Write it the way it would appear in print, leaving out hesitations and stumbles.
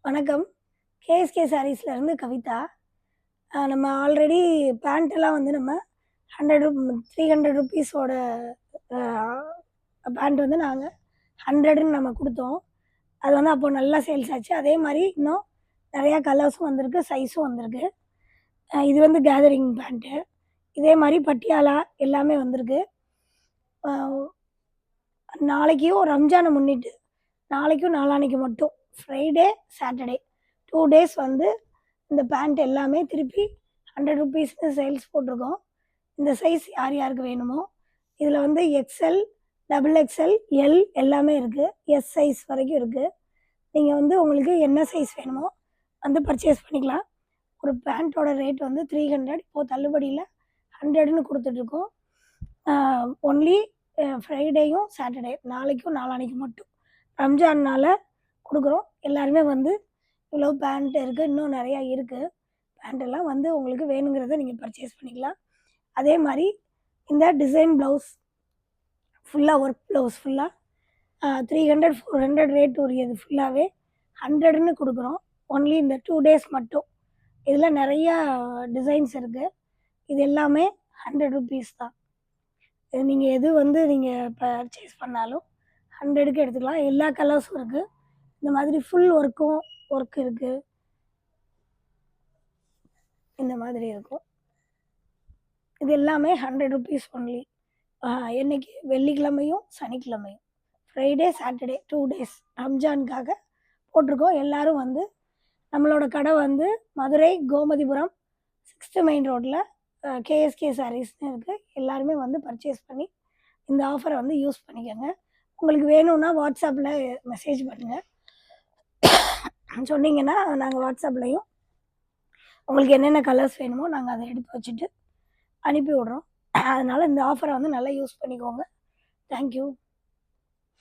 வணக்கம். கேஎஸ்கே சாரீஸ்லேருந்து கவிதா. நம்ம ஆல்ரெடி பேண்ட்டெல்லாம் வந்து நம்ம 100 300 ருப்பீஸோட அ பேண்ட் வந்து நாங்க 100ன்னு நம்ம குடுத்தோம். அது வந்து அப்போ நல்லா சேல்ஸ் ஆச்சு. அதே மாரி இன்னும் நெறையா கலர்ஸும் வந்திருக்கு, சைஸும் வந்திருக்கு. இது வந்து கேதரிங் பேண்ட்டு. இதே மாரி பட்டியாலா எல்லாமே வந்திருக்கு. அ நாளைக்கும் ரம்ஜான முன்னிட்டு, நாளைக்கும் நாளான்னைக்கு மட்டும் ஃப்ரைடே, சாட்டர்டே 2 டேஸ் வந்து இந்த பேண்ட் எல்லாமே திருப்பி 100 ருப்பீஸ்க்கு சேல்ஸ் போட்டிருக்கோம். இந்த சைஸ் யார் யாருக்கு வேணுமோ, இதில வந்து எக்ஸ்எல், டபுள் எக்ஸ்எல், எல் எல்லாமே இருக்கு. எஸ் சைஸ் வரைக்கும் இருக்கு. நீங்க வந்து உங்களுக்கு என்ன சைஸ் வேணுமோ வந்து பர்ச்சேஸ் பண்ணிக்கலாம். ஒரு பேண்ட்டோட ரேட் வந்து 300 இப்போ தள்ளுபடியில 100ன்னு குடுத்துட்ருக்கோம். ஒன்லி ஃப்ரைடேயும், சாட்டர்டே நாளைக்கும் நாளான்னைக்கு மட்டும். ரம்ஜான்னால குடுக்குறோம். எல்லாருமே வந்து இவ்வளோ பேண்ட் இருக்கு. இன்னும் நெறையா இருக்கு. பேண்ட்டெல்லாம் வந்து உங்களுக்கு வேணுங்கிறத நீங்க பர்ச்சேஸ் பண்ணிக்கலாம். அதே மாரி இந்த டிசைன் ப்ளவுஸ் ஃபுல்லா ஒர்க் ப்ளவுஸ் ஃபுல்லா 300, 400 ரேட் உரியது ஃபுல்லாவே 100ன்னு குடுக்குறோம். ஒன்லி இந்த 2 டேஸ் மட்டும். இதில நெறையா டிசைன்ஸ் இருக்கு. இது எல்லாமே 100 ருப்பீஸ் தான். இது நீங்க எது வந்து நீங்க பர்ச்சேஸ் பண்ணாலும் 100க்கு எடுத்துக்கலாம். எல்லா கலர்ஸும் இருக்கு. இந்த மாதிரி ஃபுல் ஒர்க் இருக்கு. இந்த மாதிரி இருக்கும். இது எல்லாமே 100 ருப்பீஸ் ஒன்லி. என்னைக்கு வெள்ளிக்கிழமையும், சனிக்கிழமையும். ஃப்ரைடே, சாட்டர்டே 2 டேஸ் ரம்ஜானுக்காக போட்டிருக்கோம். எல்லாரும் வந்து நம்மளோட கடை வந்து மதுரை கோமதிபுரம் 6th மெயின் ரோட்ல கேஎஸ்கே சாரீஸ்ன்னு இருக்கு. எல்லாருமே வந்து பர்ச்சேஸ் பண்ணி இந்த ஆஃபர வந்து யூஸ் பண்ணிக்கங்க. உங்களுக்கு வேணும்னா வாட்ஸ்அப்ல மெசேஜ் பண்ணுங்க. சொன்னீங்கன்னா நாங்க வாட்ஸ்அப்லயும் உங்களுக்கு என்னென்ன கலர்ஸ் வேணுமோ நாங்க அத எடுத்து வச்சுட்டு அனுப்பி விடுறோம். அதனால இந்த ஆஃபர வந்து நல்லா யூஸ் பண்ணிக்கோங்க. Thank you.